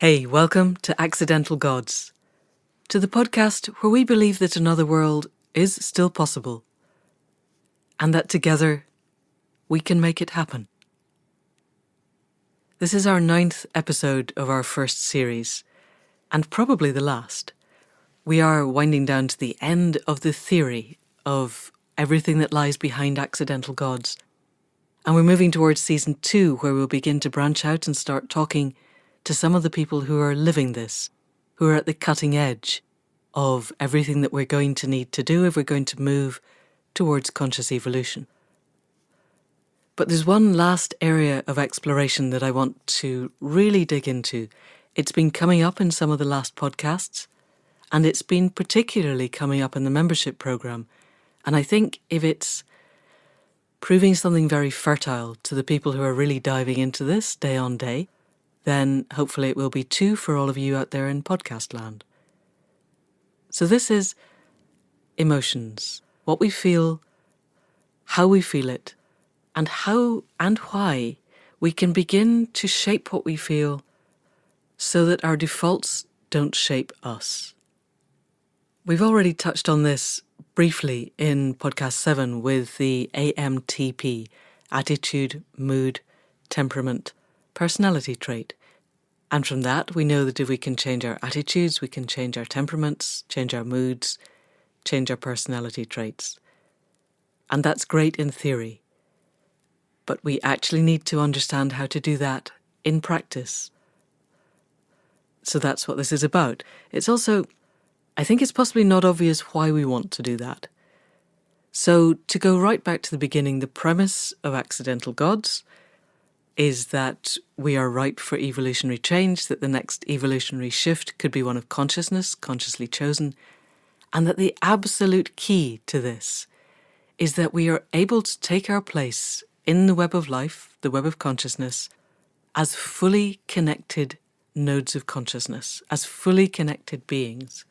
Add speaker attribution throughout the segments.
Speaker 1: Hey, welcome to Accidental Gods, to the podcast where we believe that another world is still possible, and that together we can make it happen. This is our 9th episode of our first series, and probably the last. We are winding down to the end of the theory of everything that lies behind accidental gods, and we're moving towards season 2, where we'll begin to branch out and start talking to some of the people who are living this, who are at the cutting edge of everything that we're going to need to do if we're going to move towards conscious evolution. But there's one last area of exploration that I want to really dig into. It's been coming up in some of the last podcasts, and it's been particularly coming up in the membership program. And I think if it's proving something very fertile to the people who are really diving into this day on day, then hopefully it will be too for all of you out there in podcast land. So this is emotions, what we feel, how we feel it, and how and why we can begin to shape what we feel so that our defaults don't shape us. We've already touched on this briefly in podcast 7 with the AMTP, attitude, mood, temperament, personality trait. And from that, we know that if we can change our attitudes, we can change our temperaments, change our moods, change our personality traits. And that's great in theory. But we actually need to understand how to do that in practice. So that's what this is about. It's also, I think it's possibly not obvious why we want to do that. So to go right back to the beginning, the premise of Accidental Gods is that we are ripe for evolutionary change, that the next evolutionary shift could be one of consciousness, consciously chosen, and that the absolute key to this is that we are able to take our place in the web of life, the web of consciousness, as fully connected nodes of consciousness, as fully connected beings,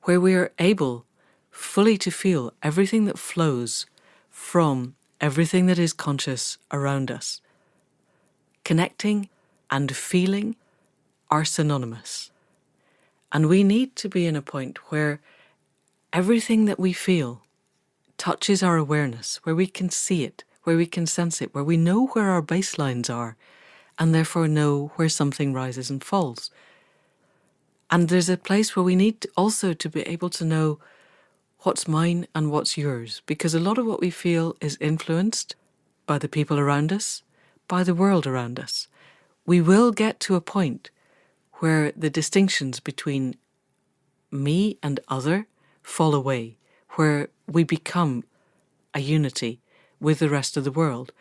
Speaker 1: where we are able fully to feel everything that flows from everything that is conscious around us. Connecting and feeling are synonymous. And we need to be in a point where everything that we feel touches our awareness, where we can see it, where we can sense it, where we know where our baselines are, and therefore know where something rises and falls. And there's a place where we need also to be able to know what's mine and what's yours, because a lot of what we feel is influenced by the people around us, by the world around us. We will get to a point where the distinctions between me and other fall away, where we become a unity with the rest of the world.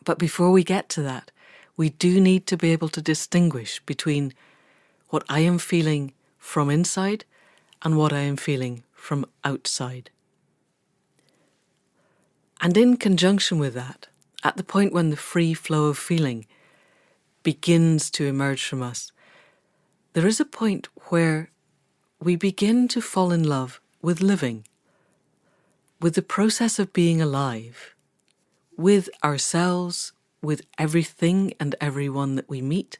Speaker 1: But before we get to that, we do need to be able to distinguish between what I am feeling from inside and what I am feeling from outside. And in conjunction with that, at the point when the free flow of feeling begins to emerge from us, there is a point where we begin to fall in love with living, with the process of being alive, with ourselves, with everything and everyone that we meet,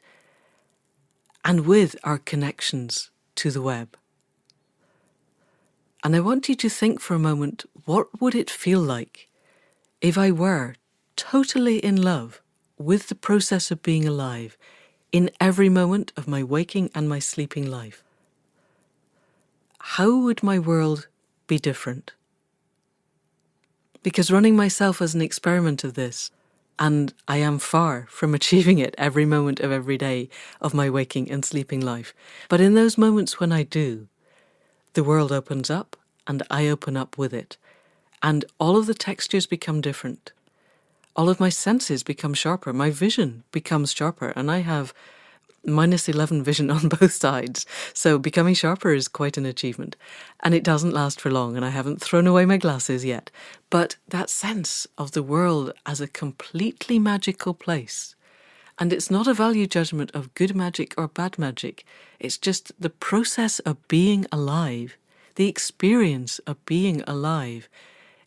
Speaker 1: and with our connections to the web. And I want you to think for a moment, what would it feel like if I were totally in love with the process of being alive in every moment of my waking and my sleeping life? How would my world be different? Because running myself as an experiment of this, and I am far from achieving it every moment of every day of my waking and sleeping life, but in those moments when I do, the world opens up and I open up with it, and all of the textures become different. All of my senses become sharper, my vision becomes sharper, and I have -11 vision on both sides, so becoming sharper is quite an achievement. And it doesn't last for long, and I haven't thrown away my glasses yet. But that sense of the world as a completely magical place, and it's not a value judgment of good magic or bad magic, it's just the process of being alive, the experience of being alive,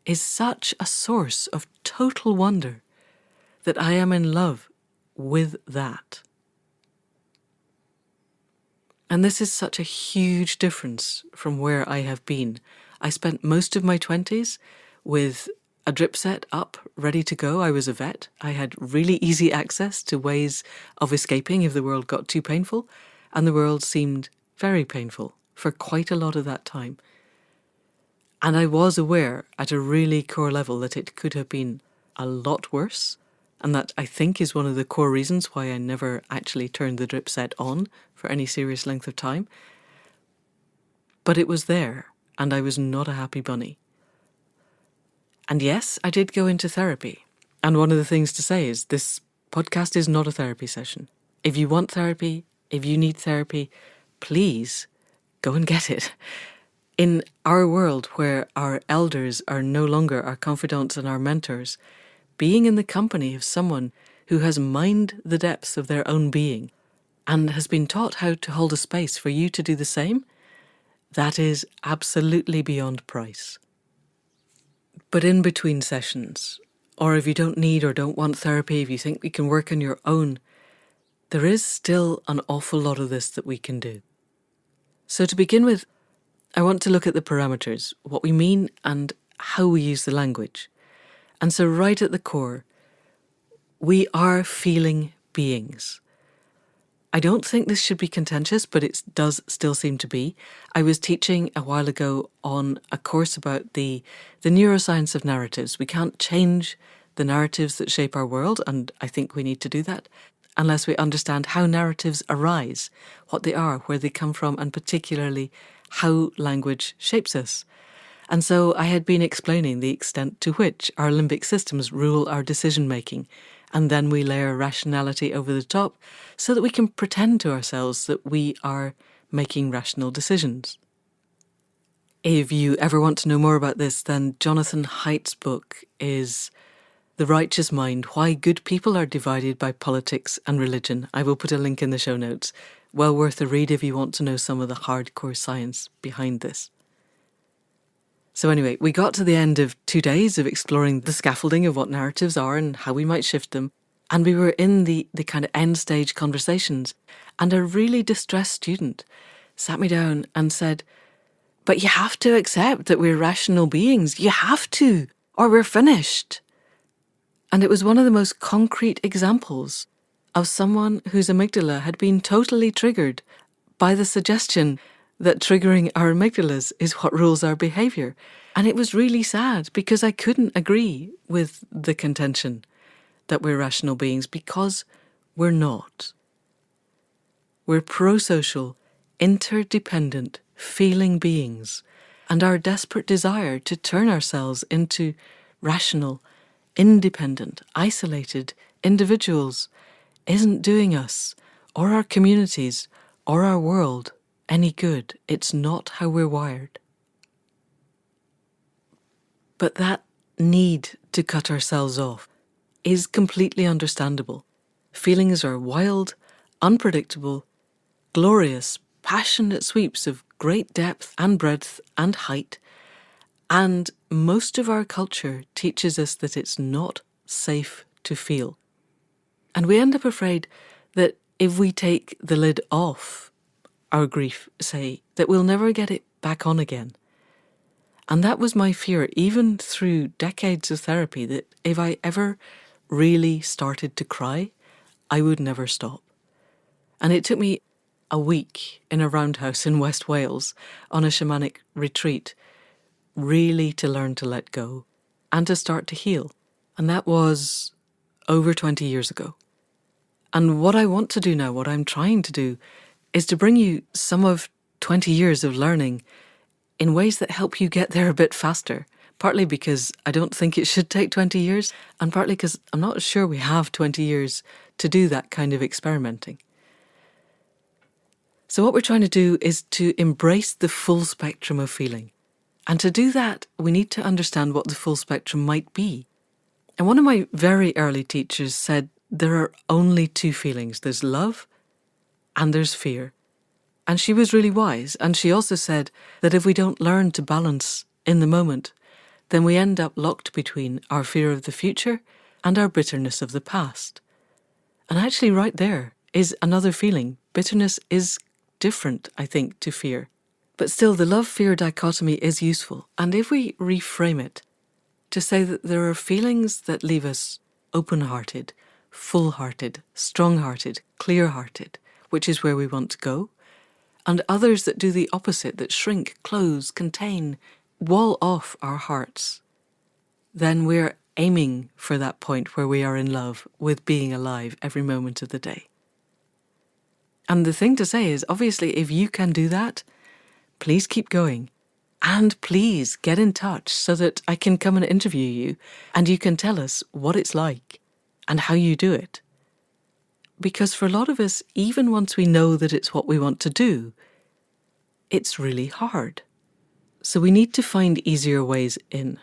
Speaker 1: is such a source of total wonder that I am in love with that. And this is such a huge difference from where I have been. I spent most of my 20s with a drip set up, ready to go. I was a vet. I had really easy access to ways of escaping if the world got too painful, and the world seemed very painful for quite a lot of that time. And I was aware at a really core level that it could have been a lot worse, and that I think is one of the core reasons why I never actually turned the drip set on for any serious length of time. But it was there, and I was not a happy bunny. And yes, I did go into therapy. And one of the things to say is this podcast is not a therapy session. If you want therapy, if you need therapy, please go and get it. In our world where our elders are no longer our confidants and our mentors, being in the company of someone who has mined the depths of their own being and has been taught how to hold a space for you to do the same, that is absolutely beyond price. But in between sessions, or if you don't need or don't want therapy, if you think you can work on your own, there is still an awful lot of this that we can do. So to begin with, I want to look at the parameters, what we mean and how we use the language. And so right at the core, we are feeling beings. I don't think this should be contentious, but it does still seem to be. I was teaching a while ago on a course about the neuroscience of narratives. We can't change the narratives that shape our world, and I think we need to do that, unless we understand how narratives arise, what they are, where they come from, and particularly how language shapes us. And so I had been explaining the extent to which our limbic systems rule our decision-making, and then we layer rationality over the top so that we can pretend to ourselves that we are making rational decisions. If you ever want to know more about this, then Jonathan Haidt's book is The Righteous Mind, Why Good People Are Divided by Politics and Religion. I will put a link in the show notes. Well worth a read if you want to know some of the hardcore science behind this. So anyway, we got to the end of 2 days of exploring the scaffolding of what narratives are and how we might shift them. And we were in the kind of end stage conversations. And a really distressed student sat me down and said, "But you have to accept that we're rational beings. You have to, or we're finished." And it was one of the most concrete examples of someone whose amygdala had been totally triggered by the suggestion that triggering our amygdalas is what rules our behaviour. And it was really sad because I couldn't agree with the contention that we're rational beings, because we're not. We're pro-social, interdependent, feeling beings, and our desperate desire to turn ourselves into rational, independent, isolated individuals isn't doing us, or our communities, or our world any good. It's not how we're wired. But that need to cut ourselves off is completely understandable. Feelings are wild, unpredictable, glorious, passionate sweeps of great depth and breadth and height, and most of our culture teaches us that it's not safe to feel. And we end up afraid that if we take the lid off our grief, say, that we'll never get it back on again. And that was my fear, even through decades of therapy, that if I ever really started to cry, I would never stop. And it took me a week in a roundhouse in West Wales on a shamanic retreat really to learn to let go and to start to heal. And that was over 20 years ago. And what I want to do now, what I'm trying to do, is to bring you some of 20 years of learning in ways that help you get there a bit faster. Partly because I don't think it should take 20 years, and partly because I'm not sure we have 20 years to do that kind of experimenting. So what we're trying to do is to embrace the full spectrum of feeling. And to do that, we need to understand what the full spectrum might be. And one of my very early teachers said there are only 2 feelings. There's love and there's fear. And she was really wise. And she also said that if we don't learn to balance in the moment, then we end up locked between our fear of the future and our bitterness of the past. And actually right there is another feeling. Bitterness is different, I think, to fear. But still, the love-fear dichotomy is useful. And if we reframe it to say that there are feelings that leave us open-hearted, full-hearted, strong-hearted, clear-hearted, which is where we want to go, and others that do the opposite, that shrink, close, contain, wall off our hearts, then we're aiming for that point where we are in love with being alive every moment of the day. And the thing to say is, obviously, if you can do that, please keep going. And please get in touch so that I can come and interview you and you can tell us what it's like and how you do it. Because for a lot of us, even once we know that it's what we want to do, it's really hard. So we need to find easier ways in.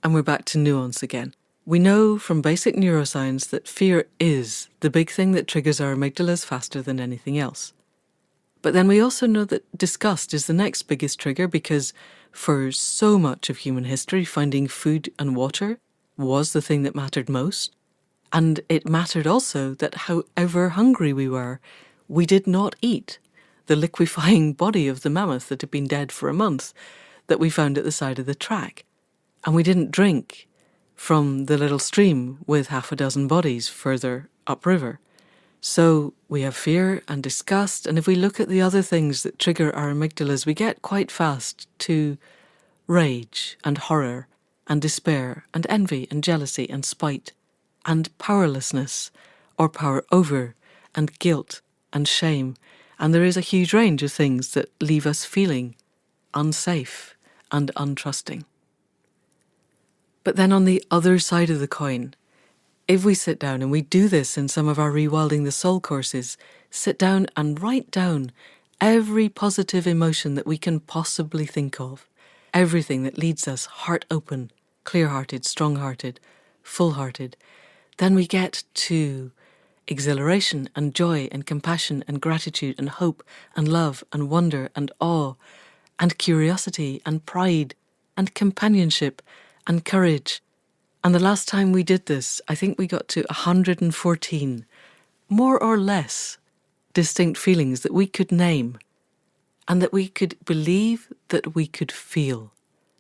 Speaker 1: And we're back to nuance again. We know from basic neuroscience that fear is the big thing that triggers our amygdalas faster than anything else. But then we also know that disgust is the next biggest trigger because for so much of human history, finding food and water was the thing that mattered most. And it mattered also that however hungry we were, we did not eat the liquefying body of the mammoth that had been dead for a month that we found at the side of the track. And we didn't drink from the little stream with half a dozen bodies further upriver. So we have fear and disgust, and if we look at the other things that trigger our amygdalas, we get quite fast to rage and horror and despair and envy and jealousy and spite and powerlessness or power over and guilt and shame. And there is a huge range of things that leave us feeling unsafe and untrusting. But then on the other side of the coin, if we sit down, and we do this in some of our Rewilding the Soul courses, sit down and write down every positive emotion that we can possibly think of, everything that leads us heart open, clear-hearted, strong-hearted, full-hearted, then we get to exhilaration and joy and compassion and gratitude and hope and love and wonder and awe and curiosity and pride and companionship and courage. And the last time we did this, I think we got to 114, more or less, distinct feelings that we could name and that we could believe that we could feel,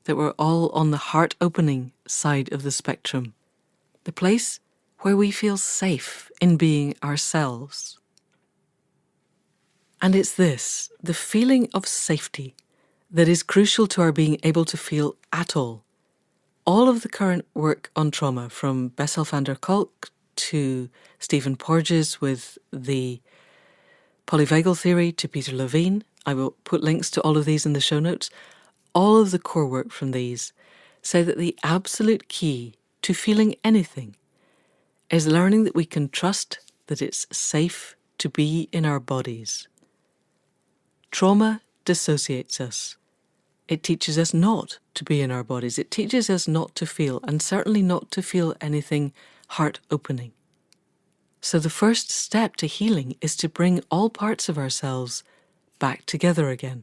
Speaker 1: that we're all on the heart-opening side of the spectrum, the place where we feel safe in being ourselves. And it's this, the feeling of safety, that is crucial to our being able to feel at all. All of the current work on trauma, from Bessel van der Kolk to Stephen Porges with the polyvagal theory to Peter Levine, I will put links to all of these in the show notes, all of the core work from these say that the absolute key to feeling anything is learning that we can trust that it's safe to be in our bodies. Trauma dissociates us. It teaches us not to be in our bodies. It teaches us not to feel, and certainly not to feel anything heart-opening. So the first step to healing is to bring all parts of ourselves back together again.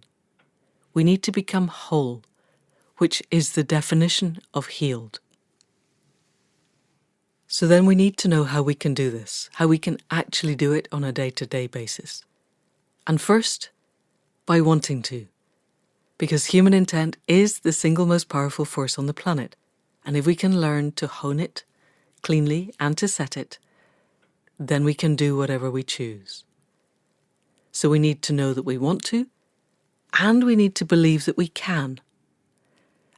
Speaker 1: We need to become whole, which is the definition of healed. So then we need to know how we can do this, how we can actually do it on a day-to-day basis. And first, by wanting to. Because human intent is the single most powerful force on the planet, and if we can learn to hone it cleanly and to set it, then we can do whatever we choose. So we need to know that we want to, and we need to believe that we can.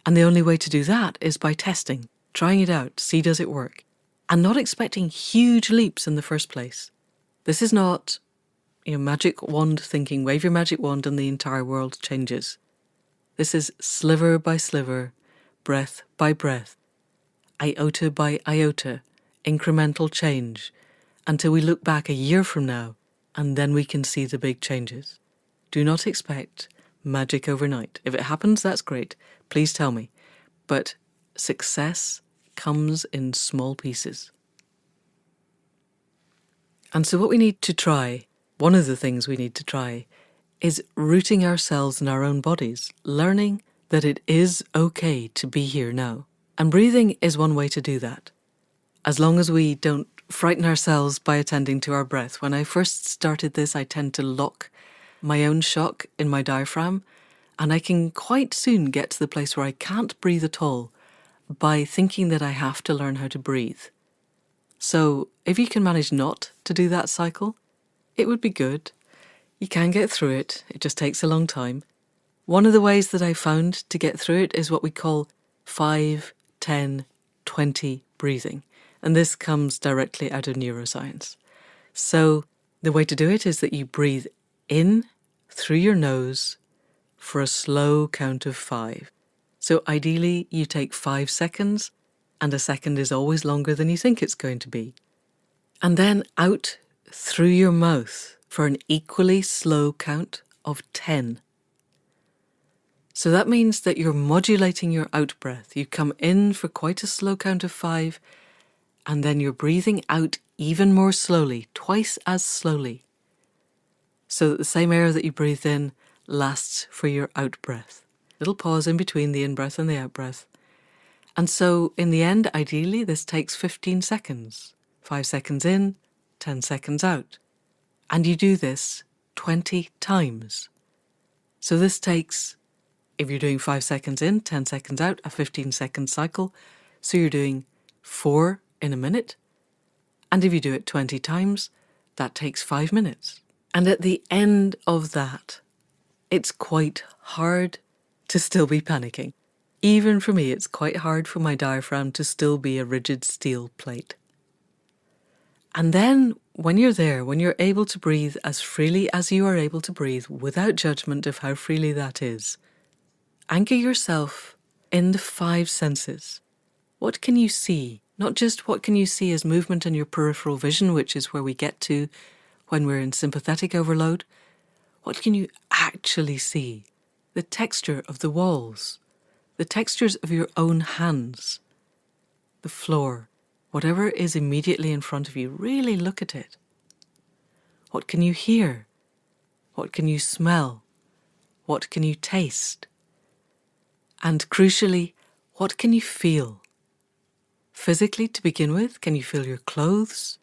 Speaker 1: And the only way to do that is by testing, trying it out, see does it work, and not expecting huge leaps in the first place. This is not, magic wand thinking, wave your magic wand and the entire world changes. This is sliver by sliver, breath by breath, iota by iota, incremental change, until we look back a year from now, and then we can see the big changes. Do not expect magic overnight. If it happens, that's great. Please tell me. But success comes in small pieces. And so what we need to try, one of the things we need to try, is rooting ourselves in our own bodies, learning that it is okay to be here now. And breathing is one way to do that. as long as we don't frighten ourselves by attending to our breath. When I first started this, I tend to lock my own shock in my diaphragm, and I can quite soon get to the place where I can't breathe at all by thinking that I have to learn how to breathe. So if you can manage not to do that cycle, it would be good. You can get through it. It just takes a long time. One of the ways that I found to get through it is what we call 5, 10, 20 breathing. And this comes directly out of neuroscience. So the way to do it is that you breathe in through your nose for a slow count of 5. So ideally you take 5 seconds, and a second is always longer than you think it's going to be. And then out through your mouth for an equally slow count of 10. So that means that you're modulating your out breath. You come in for quite a slow count of 5, and then you're breathing out even more slowly, twice as slowly, so that the same air that you breathe in lasts for your out breath. Little pause in between the in-breath and the out-breath. And so in the end, ideally, this takes 15 seconds. 5 seconds in, 10 seconds out. And you do this 20 times. So this takes, if you're doing 5 seconds in, 10 seconds out, a 15-second cycle. So you're doing 4 in a minute. And if you do it 20 times, that takes 5 minutes. And at the end of that, it's quite hard to still be panicking. Even for me, it's quite hard for my diaphragm to still be a rigid steel plate. And then when you're there, when you're able to breathe as freely as you are able to breathe without judgment of how freely that is, anchor yourself in the 5 senses. What can you see? Not just what can you see as movement in your peripheral vision, which is where we get to when we're in sympathetic overload. What can you actually see? The texture of the walls, the textures of your own hands, the floor, whatever is immediately in front of you, really look at it. What can you hear? What can you smell? What can you taste? And crucially, what can you feel? Physically, to begin with, can you feel your clothes?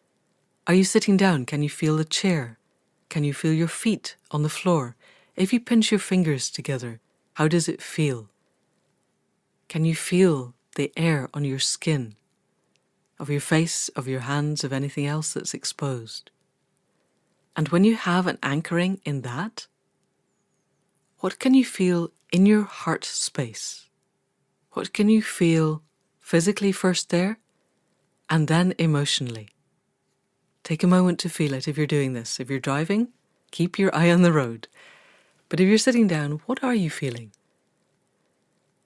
Speaker 1: Are you sitting down? Can you feel the chair? Can you feel your feet on the floor? If you pinch your fingers together, how does it feel? Can you feel the air on your skin, of your face, of your hands, of anything else that's exposed? And when you have an anchoring in that, what can you feel in your heart space? What can you feel physically first there, and then emotionally? Take a moment to feel it if you're doing this. If you're driving, keep your eye on the road. But if you're sitting down, what are you feeling?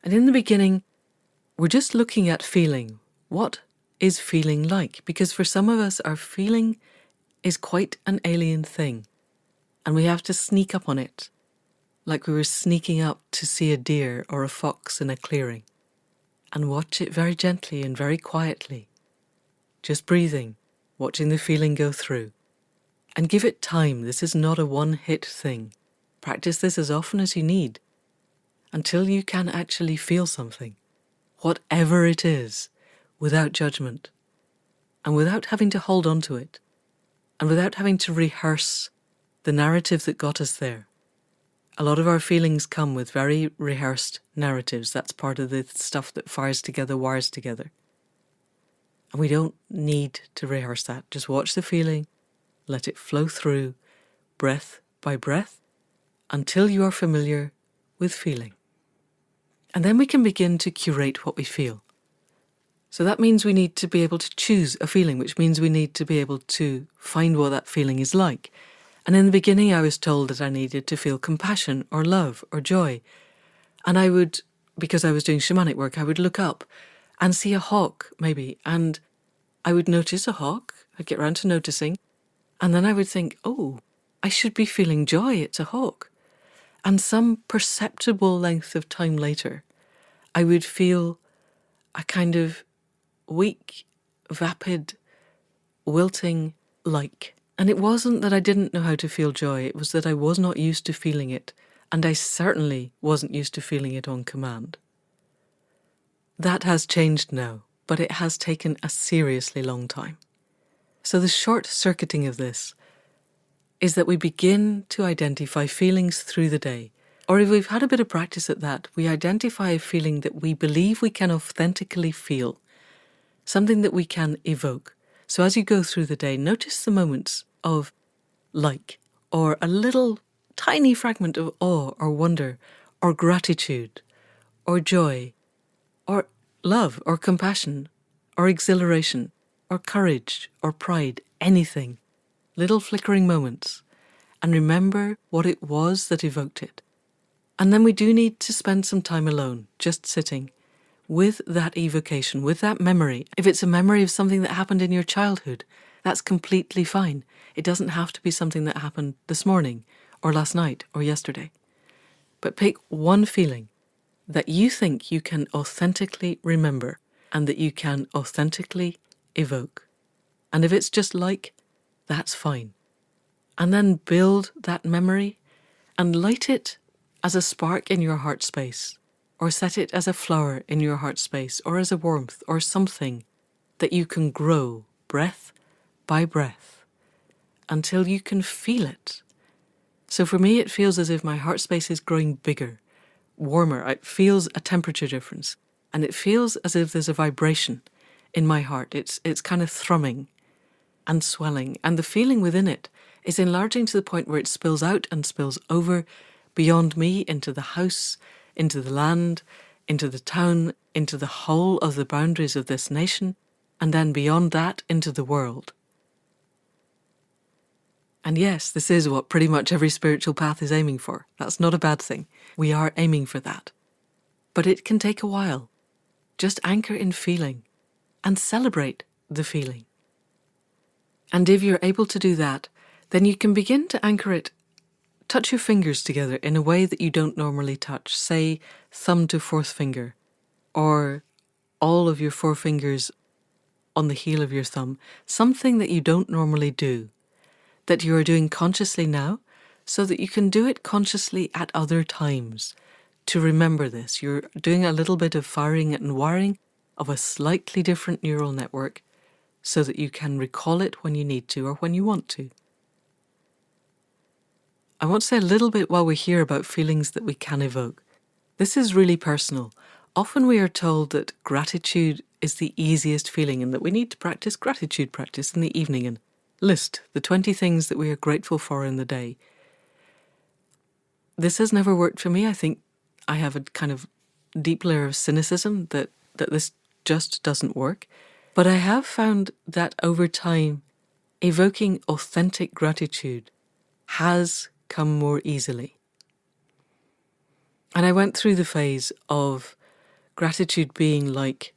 Speaker 1: And in the beginning, we're just looking at feeling. What is feeling like? Because for some of us, our feeling is quite an alien thing, and we have to sneak up on it, like we were sneaking up to see a deer or a fox in a clearing, and watch it very gently and very quietly, just breathing, watching the feeling go through. And give it time. This is not a one-hit thing. Practice this as often as you need, until you can actually feel something, whatever it is, without judgment, and without having to hold on to it, and without having to rehearse the narrative that got us there. A lot of our feelings come with very rehearsed narratives. That's part of the stuff that fires together, wires together. And we don't need to rehearse that. Just watch the feeling, let it flow through, breath by breath, until you are familiar with feeling. And then we can begin to curate what we feel. So that means we need to be able to choose a feeling, which means we need to be able to find what that feeling is like. And in the beginning, I was told that I needed to feel compassion or love or joy. And I would, because I was doing shamanic work, I would look up and see a hawk, maybe, and I would notice a hawk. I'd get around to noticing, and then I would think, oh, I should be feeling joy, it's a hawk. And some perceptible length of time later, I would feel a kind of weak, vapid, wilting like. And it wasn't that I didn't know how to feel joy, it was that I was not used to feeling it, and I certainly wasn't used to feeling it on command. That has changed now, but it has taken a seriously long time. So the short-circuiting of this is that we begin to identify feelings through the day. Or if we've had a bit of practice at that, we identify a feeling that we believe we can authentically feel, something that we can evoke. So as you go through the day, notice the moments of like, or a little tiny fragment of awe or wonder, or gratitude, or joy, or love, or compassion, or exhilaration, or courage, or pride, anything. Little flickering moments, and remember what it was that evoked it. And then we do need to spend some time alone, just sitting with that evocation, with that memory. If it's a memory of something that happened in your childhood, that's completely fine. It doesn't have to be something that happened this morning, or last night, or yesterday. But pick one feeling that you think you can authentically remember and that you can authentically evoke. And if it's just like, that's fine. And then build that memory and light it as a spark in your heart space, or set it as a flower in your heart space, or as a warmth, or something that you can grow breath by breath until you can feel it. So for me, it feels as if my heart space is growing bigger, warmer. It feels a temperature difference, and it feels as if there's a vibration in my heart. It's kind of thrumming and swelling, and the feeling within it is enlarging to the point where it spills out and spills over beyond me into the house, into the land, into the town, into the whole of the boundaries of this nation, and then beyond that into the world. And yes, this is what pretty much every spiritual path is aiming for. That's not a bad thing. We are aiming for that. But it can take a while. Just anchor in feeling and celebrate the feeling. And if you're able to do that, then you can begin to anchor it. Touch your fingers together in a way that you don't normally touch. Say thumb to fourth finger, or all of your four fingers on the heel of your thumb. Something that you don't normally do, that you are doing consciously now, so that you can do it consciously at other times. To remember this, you're doing a little bit of firing and wiring of a slightly different neural network, so that you can recall it when you need to or when you want to. I want to say a little bit while we're here about feelings that we can evoke. This is really personal. Often we are told that gratitude is the easiest feeling and that we need to practice gratitude practice in the evening and list the 20 things that we are grateful for in the day. This has never worked for me. I think I have a kind of deep layer of cynicism that this just doesn't work. But I have found that over time, evoking authentic gratitude has come more easily. And I went through the phase of gratitude being like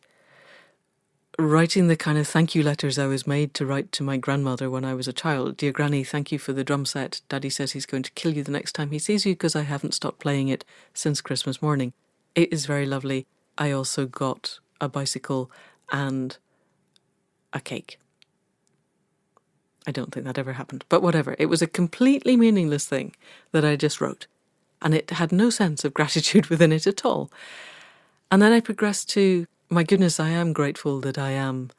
Speaker 1: writing the kind of thank you letters I was made to write to my grandmother when I was a child. Dear Granny, thank you for the drum set. Daddy says he's going to kill you the next time he sees you because I haven't stopped playing it since Christmas morning. It is very lovely. I also got a bicycle and a cake. I don't think that ever happened, but whatever. It was a completely meaningless thing that I just wrote, and it had no sense of gratitude within it at all. And then I progressed to, my goodness, I am grateful that I am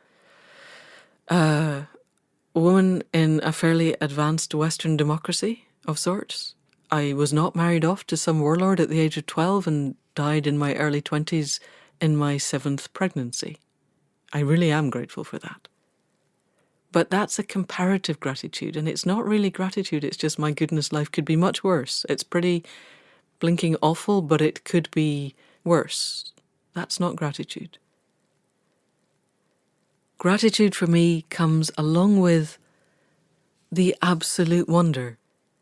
Speaker 1: a woman in a fairly advanced Western democracy of sorts. I was not married off to some warlord at the age of 12 and died in my early 20s in my 7th pregnancy. I really am grateful for that. But that's a comparative gratitude, and it's not really gratitude, it's just, my goodness, life could be much worse. It's pretty blinking awful, but it could be worse. That's not gratitude. Gratitude for me comes along with the absolute wonder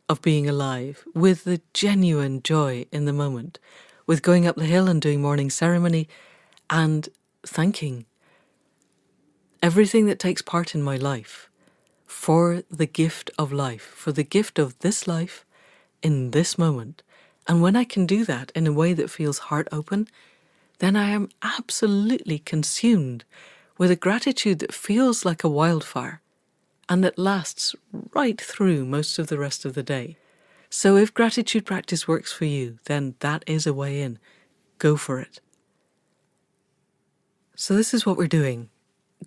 Speaker 1: of being alive, with the genuine joy in the moment, with going up the hill and doing morning ceremony and thanking everything that takes part in my life for the gift of life, for the gift of this life in this moment. And when I can do that in a way that feels heart open, then I am absolutely consumed with a gratitude that feels like a wildfire and that lasts right through most of the rest of the day. So if gratitude practice works for you, then that is a way in. Go for it. So this is what we're doing.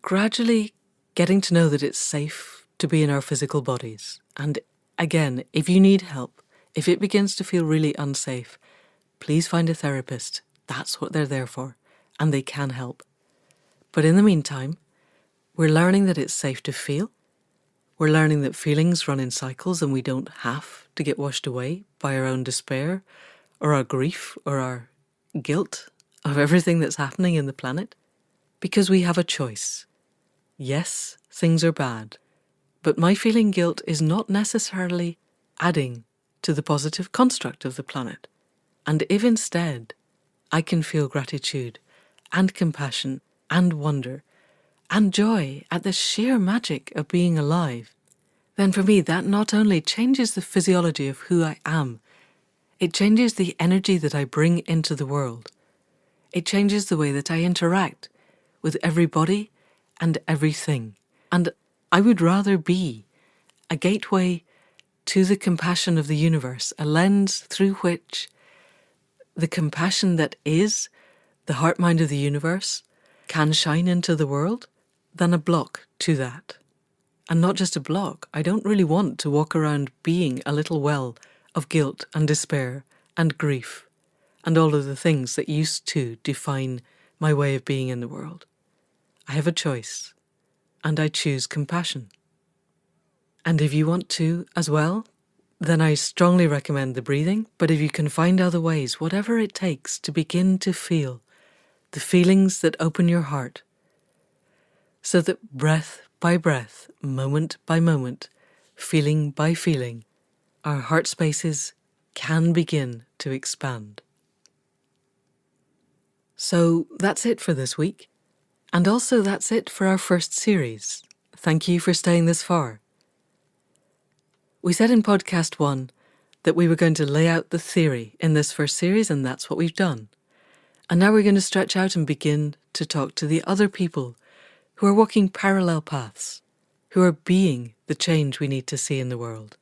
Speaker 1: Gradually getting to know that it's safe to be in our physical bodies. And again, if you need help, if it begins to feel really unsafe, please find a therapist. That's what they're there for, and they can help. But in the meantime, we're learning that it's safe to feel. We're learning that feelings run in cycles and we don't have to get washed away by our own despair or our grief or our guilt of everything that's happening in the planet, because we have a choice. Yes, things are bad, but my feeling guilt is not necessarily adding to the positive construct of the planet. And if instead I can feel gratitude and compassion and wonder and joy at the sheer magic of being alive, then for me that not only changes the physiology of who I am, it changes the energy that I bring into the world. It changes the way that I interact with everybody and everything. And I would rather be a gateway to the compassion of the universe, a lens through which the compassion that is the heart-mind of the universe can shine into the world, than a block to that. And not just a block. I don't really want to walk around being a little well of guilt and despair and grief and all of the things that used to define my way of being in the world. I have a choice, and I choose compassion. And if you want to as well, then I strongly recommend the breathing, but if you can find other ways, whatever it takes to begin to feel the feelings that open your heart, so that breath by breath, moment by moment, feeling by feeling, our heart spaces can begin to expand. So that's it for this week. And also that's it for our first series. Thank you for staying this far. We said in podcast 1 that we were going to lay out the theory in this first series, and that's what we've done. And now we're going to stretch out and begin to talk to the other people who are walking parallel paths, who are being the change we need to see in the world.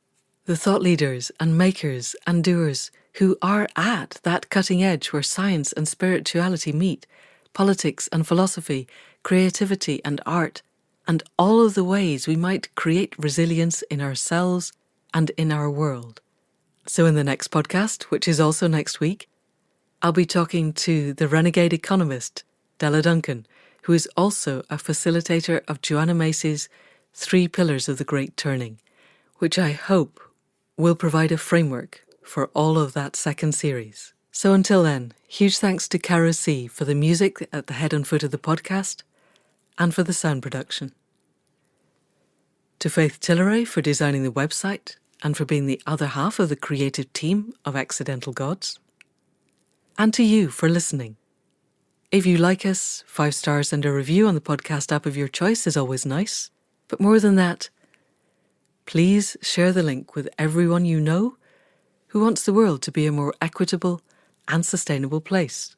Speaker 1: The thought leaders and makers and doers who are at that cutting edge where science and spirituality meet, politics and philosophy, creativity and art, and all of the ways we might create resilience in ourselves and in our world. So in the next podcast, which is also next week, I'll be talking to the renegade economist, Della Duncan, who is also a facilitator of Joanna Macy's 3 Pillars of the Great Turning, which I hope will provide a framework for all of that second series. So until then, huge thanks to Caro C for the music at the head and foot of the podcast and for the sound production. To Faith Tilleray for designing the website and for being the other half of the creative team of Accidental Gods. And to you for listening. If you like us, 5 stars and a review on the podcast app of your choice is always nice. But more than that, please share the link with everyone you know who wants the world to be a more equitable and sustainable place.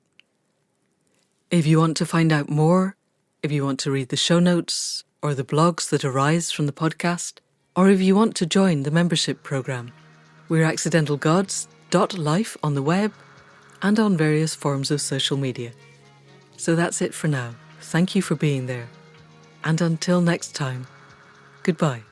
Speaker 1: If you want to find out more, if you want to read the show notes or the blogs that arise from the podcast, or if you want to join the membership program, we're accidentalgods.life on the web and on various forms of social media. So that's it for now. Thank you for being there. And until next time, goodbye.